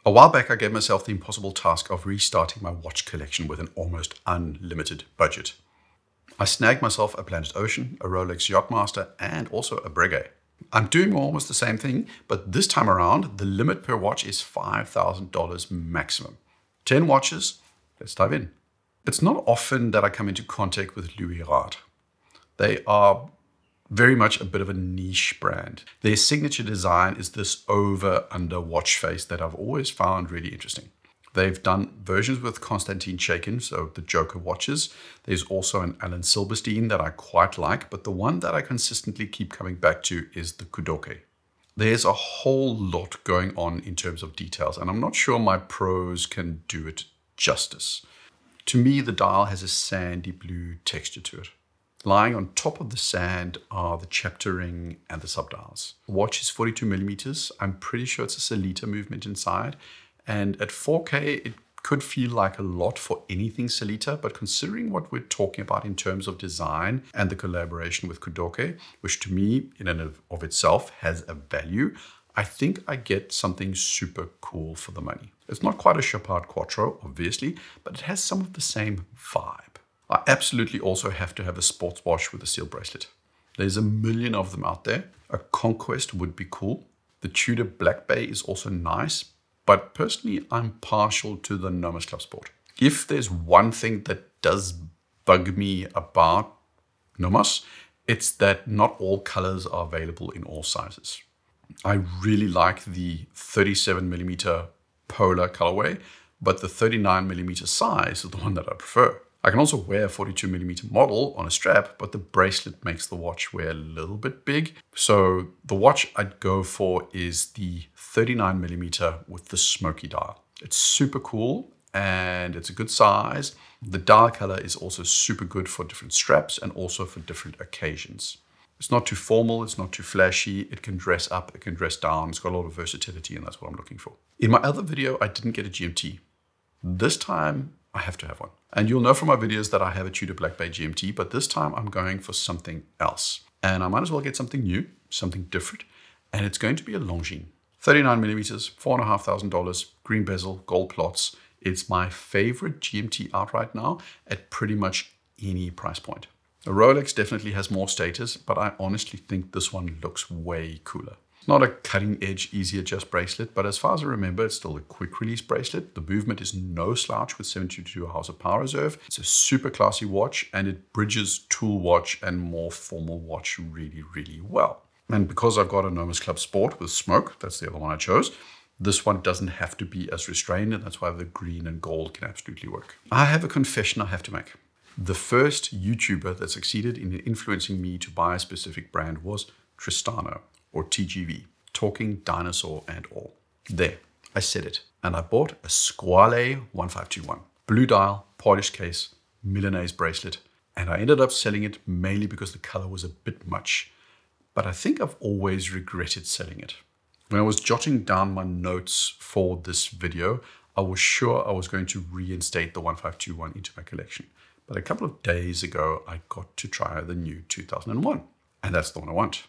A while back, I gave myself the impossible task of restarting my watch collection with an almost unlimited budget. I snagged myself a Planet Ocean, a Rolex Yachtmaster, and also a Breguet. I'm doing almost the same thing, but this time around, the limit per watch is $5,000 maximum. 10 watches, let's dive in. It's not often that I come into contact with Louis Vuitton. They are very much a bit of a niche brand. Their signature design is this over-under watch face that I've always found really interesting. They've done versions with Konstantin Chaikin, so the Joker watches. There's also an Alan Silberstein that I quite like, but the one that I consistently keep coming back to is the Kudoke. There's a whole lot going on in terms of details, and I'm not sure my pros can do it justice. To me, the dial has a sandy blue texture to it. Lying on top of the sand are the chapter ring and the subdials. The watch is 42 millimeters. I'm pretty sure it's a Sellita movement inside. And at 4K, it could feel like a lot for anything Sellita, but considering what we're talking about in terms of design and the collaboration with Kudoke, which to me, in and of itself, has a value, I think I get something super cool for the money. It's not quite a Chopard Quattro, obviously, but it has some of the same vibe. I absolutely also have to have a sports watch with a steel bracelet. There's a million of them out there. A Conquest would be cool. The Tudor Black Bay is also nice, but personally, I'm partial to the Nomos Club Sport. If there's one thing that does bug me about Nomos, it's that not all colors are available in all sizes. I really like the 37 millimeter polar colorway, but the 39 millimeter size is the one that I prefer. I can also wear a 42 millimeter model on a strap, but the bracelet makes the watch wear a little bit big. So the watch I'd go for is the 39 millimeter with the smoky dial. It's super cool and it's a good size. The dial color is also super good for different straps and also for different occasions. It's not too formal, it's not too flashy, it can dress up, it can dress down, it's got a lot of versatility, and that's what I'm looking for. In my other video, I didn't get a GMT. This time, I have to have one. And you'll know from my videos that I have a Tudor Black Bay GMT, but this time I'm going for something else. And I might as well get something new, something different, and it's going to be a Longines. 39 millimeters, $4,500, green bezel, gold plots. It's my favorite GMT out right now at pretty much any price point. A Rolex definitely has more status, but I honestly think this one looks way cooler. It's not a cutting-edge, easy adjust bracelet, but as far as I remember, it's still a quick-release bracelet. The movement is no slouch with 72 hours of power reserve. It's a super classy watch, and it bridges tool watch and more formal watch really, really well. And because I've got a Nomos Club Sport with smoke, that's the other one I chose, this one doesn't have to be as restrained, and that's why the green and gold can absolutely work. I have a confession I have to make. The first YouTuber that succeeded in influencing me to buy a specific brand was Tristano, or TGV, talking dinosaur and all. There, I said it. And I bought a Squale 1521. Blue dial, polished case, Milanese bracelet. And I ended up selling it mainly because the color was a bit much. But I think I've always regretted selling it. When I was jotting down my notes for this video, I was sure I was going to reinstate the 1521 into my collection. But a couple of days ago, I got to try the new 2001. And that's the one I want.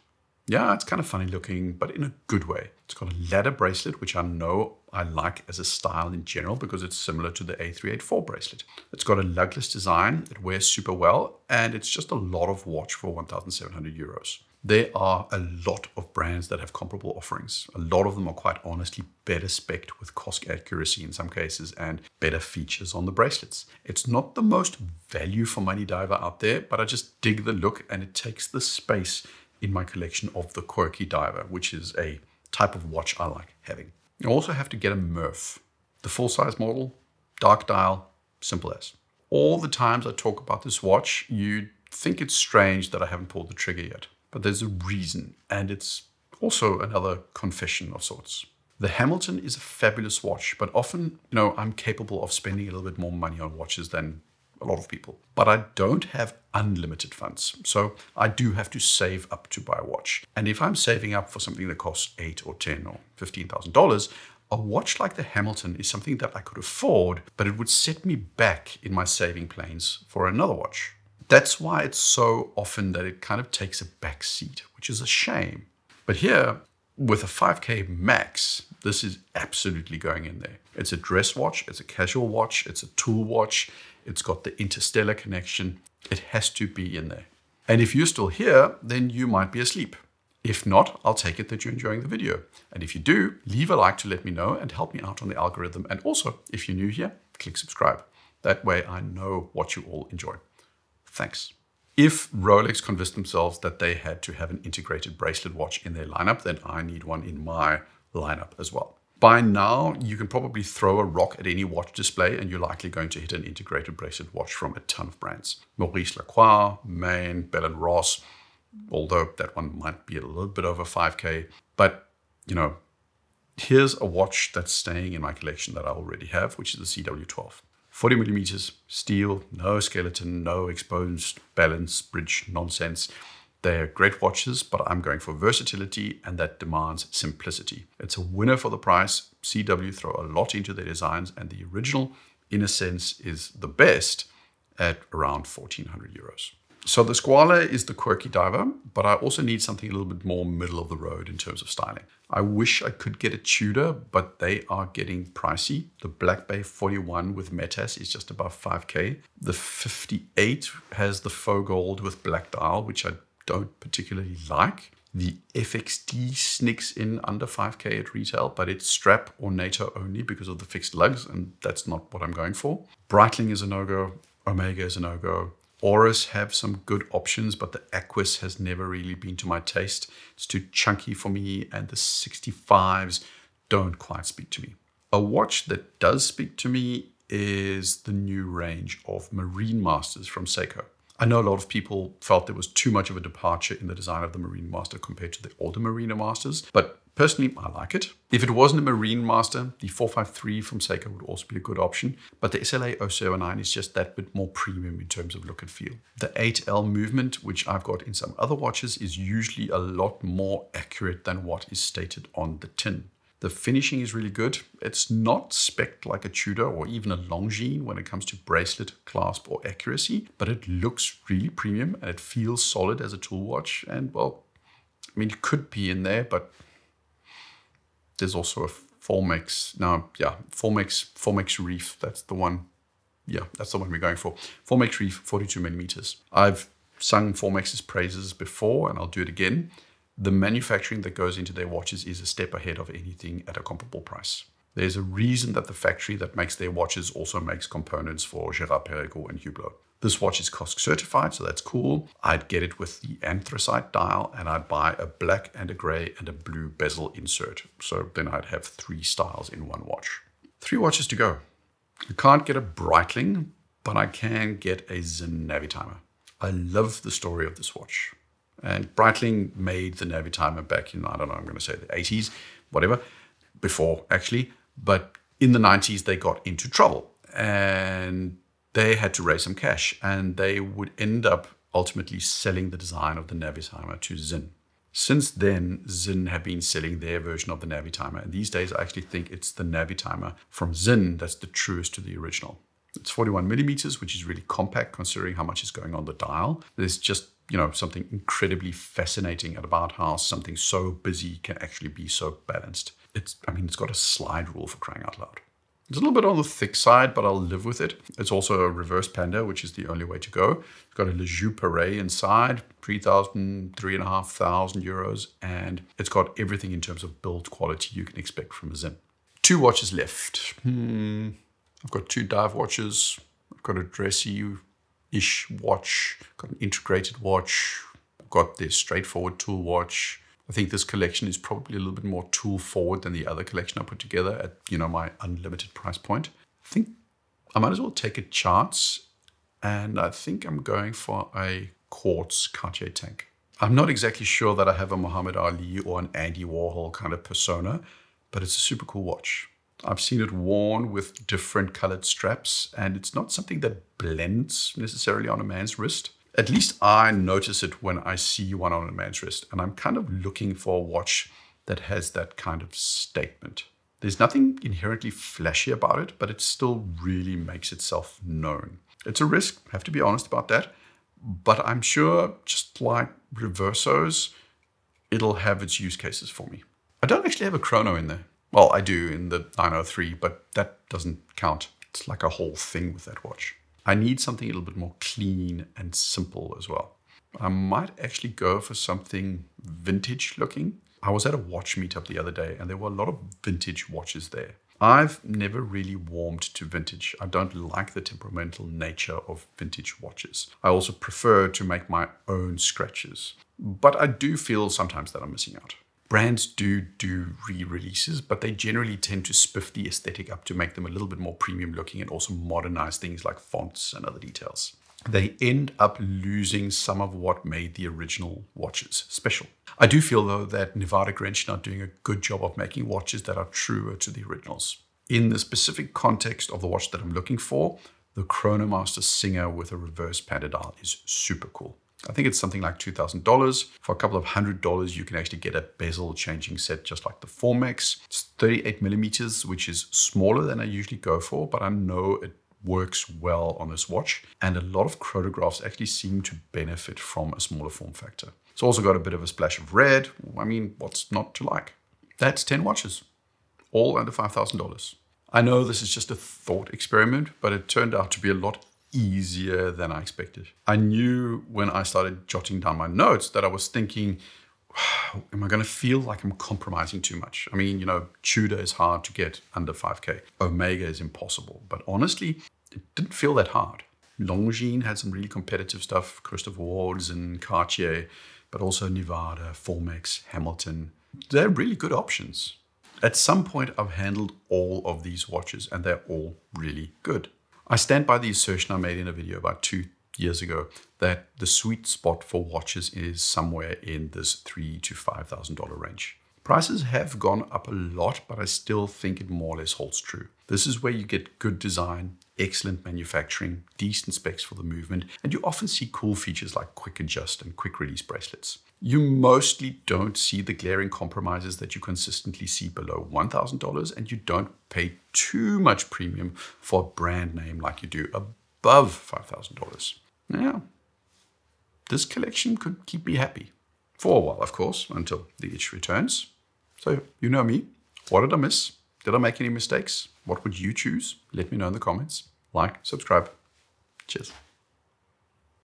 Yeah, it's kind of funny looking, but in a good way. It's got a ladder bracelet, which I know I like as a style in general because it's similar to the A384 bracelet. It's got a lugless design, it wears super well, and it's just a lot of watch for 1,700 euros. There are a lot of brands that have comparable offerings. A lot of them are quite honestly better spec'd with cost accuracy in some cases and better features on the bracelets. It's not the most value for money diver out there, but I just dig the look and it takes the space in my collection of the quirky diver, which is a type of watch I like having. You also have to get a Murph. The full-size model, dark dial, simple as. All the times I talk about this watch, you'd think it's strange that I haven't pulled the trigger yet. But there's a reason, and it's also another confession of sorts. The Hamilton is a fabulous watch, but often, I'm capable of spending a little bit more money on watches than a lot of people. But I don't have unlimited funds, so I do have to save up to buy a watch. And if I'm saving up for something that costs $8,000 or $10,000 or $15,000, a watch like the Hamilton is something that I could afford, but it would set me back in my saving plans for another watch. That's why it's so often that it kind of takes a back seat, which is a shame. But here, with a 5K max, This is absolutely going in there. It's a dress watch, it's a casual watch, it's a tool watch, it's got the interstellar connection. It has to be in there. And if you're still here, then you might be asleep. If not, I'll take it that you're enjoying the video. And if you do, leave a like to let me know and help me out on the algorithm. And also, if you're new here, click subscribe. That way I know what you all enjoy. Thanks. If Rolex convinced themselves that they had to have an integrated bracelet watch in their lineup, then I need one in my lineup as well. By now, you can probably throw a rock at any watch display and you're likely going to hit an integrated bracelet watch from a ton of brands. Maurice Lacroix, Maine, Bell & Ross, although that one might be a little bit over 5K. But, you know, here's a watch that's staying in my collection that I already have, which is the CW12. 40 millimeters, steel, no skeleton, no exposed balance, bridge nonsense. They're great watches, but I'm going for versatility, and that demands simplicity. It's a winner for the price. CW throw a lot into their designs, and the original, in a sense, is the best at around 1,400 euros. So the Squale is the quirky diver, but I also need something a little bit more middle of the road in terms of styling. I wish I could get a Tudor, but they are getting pricey. The Black Bay 41 with Metas is just above 5K. The 58 has the faux gold with black dial, which I don't particularly like. The FXD sneaks in under 5K at retail, but it's strap or NATO only because of the fixed lugs, and that's not what I'm going for. Breitling is a no-go. Omega is a no-go. Oris have some good options, but the Aquis has never really been to my taste. It's too chunky for me, and the 65s don't quite speak to me. A watch that does speak to me is the new range of Marine Masters from Seiko. I know a lot of people felt there was too much of a departure in the design of the Marine Master compared to the older Marine Masters, but personally, I like it. If it wasn't a Marine Master, the 453 from Seiko would also be a good option, but the SLA 079 is just that bit more premium in terms of look and feel. The 8L movement, which I've got in some other watches, is usually a lot more accurate than what is stated on the tin. The finishing is really good. It's not spec'd like a Tudor or even a Longines when it comes to bracelet, clasp, or accuracy, but it looks really premium and it feels solid as a tool watch. And well, I mean, it could be in there, but there's also a Formex. Now, yeah, Formex Reef. That's the one. Yeah, that's the one we're going for. Formex Reef, 42 millimeters. I've sung Formex's praises before, and I'll do it again. The manufacturing that goes into their watches is a step ahead of anything at a comparable price. There's a reason that the factory that makes their watches also makes components for Girard-Perregaux and Hublot. This watch is COSC certified, so that's cool. I'd get it with the anthracite dial, and I'd buy a black and a gray and a blue bezel insert. So then I'd have 3 styles in one watch. 3 watches to go. I can't get a Breitling, but I can get a Sinn Navitimer. I love the story of this watch. And Breitling made the Navitimer back in, I don't know, I'm going to say the 80s, whatever, before actually. But in the 90s, they got into trouble and they had to raise some cash, and they would end up ultimately selling the design of the Navitimer to Sinn. Since then, Sinn have been selling their version of the Navitimer. And these days, I actually think it's the Navitimer from Sinn that's the truest to the original. It's 41 millimeters, which is really compact considering how much is going on the dial. There's just, you know, something incredibly fascinating about how something so busy can actually be so balanced. It's got a slide rule for crying out loud. It's a little bit on the thick side, but I'll live with it. It's also a reverse panda, which is the only way to go. It's got a Le Joux Perret inside, 3,500 euros, and it's got everything in terms of build quality you can expect from a Sinn. 2 watches left. I've got 2 dive watches. I've got a dressy-ish watch. I've got an integrated watch. I've got this straightforward tool watch. I think this collection is probably a little bit more tool forward than the other collection I put together at, you know, my unlimited price point. I think I might as well take a chance, and I think I'm going for a quartz Cartier tank. I'm not exactly sure that I have a Muhammad Ali or an Andy Warhol kind of persona, but it's a super cool watch. I've seen it worn with different colored straps, and it's not something that blends necessarily on a man's wrist. At least I notice it when I see one on a man's wrist, and I'm kind of looking for a watch that has that kind of statement. There's nothing inherently flashy about it, but it still really makes itself known. It's a risk, I have to be honest about that, but I'm sure, just like Reversos, it'll have its use cases for me. I don't actually have a chrono in there. Well, I do in the 903, but that doesn't count. It's like a whole thing with that watch. I need something a little bit more clean and simple as well. I might actually go for something vintage looking. I was at a watch meetup the other day and there were a lot of vintage watches there. I've never really warmed to vintage. I don't like the temperamental nature of vintage watches. I also prefer to make my own scratches. But I do feel sometimes that I'm missing out. Brands do re-releases, but they generally tend to spiff the aesthetic up to make them a little bit more premium looking and also modernize things like fonts and other details. They end up losing some of what made the original watches special. I do feel, though, that Nevada Grenchen are doing a good job of making watches that are truer to the originals. In the specific context of the watch that I'm looking for, the Chronomaster Singer with a reverse padded dial is super cool. I think it's something like $2,000. For a couple of $100, you can actually get a bezel changing set just like the Formex. It's 38 millimeters, which is smaller than I usually go for, but I know it works well on this watch, and a lot of chronographs actually seem to benefit from a smaller form factor. It's also got a bit of a splash of red. I mean, what's not to like? That's 10 watches, all under $5,000. I know this is just a thought experiment, but it turned out to be a lot easier than I expected. I knew when I started jotting down my notes that I was thinking, am I going to feel like I'm compromising too much? I mean, Tudor is hard to get under 5K. Omega is impossible. But honestly, it didn't feel that hard. Longines had some really competitive stuff, Christopher Ward's and Cartier, but also Nevada, Formex, Hamilton. They're really good options. At some point, I've handled all of these watches and they're all really good. I stand by the assertion I made in a video about 2 years ago that the sweet spot for watches is somewhere in this $3,000 to $5,000 range. Prices have gone up a lot, but I still think it more or less holds true. This is where you get good design, excellent manufacturing, decent specs for the movement, and you often see cool features like quick adjust and quick release bracelets. You mostly don't see the glaring compromises that you consistently see below $1,000, and you don't pay too much premium for a brand name like you do above $5,000. Yeah, this collection could keep me happy. For a while, of course, until the itch returns. So, you know me. What did I miss? Did I make any mistakes? What would you choose? Let me know in the comments. Like, subscribe. Cheers.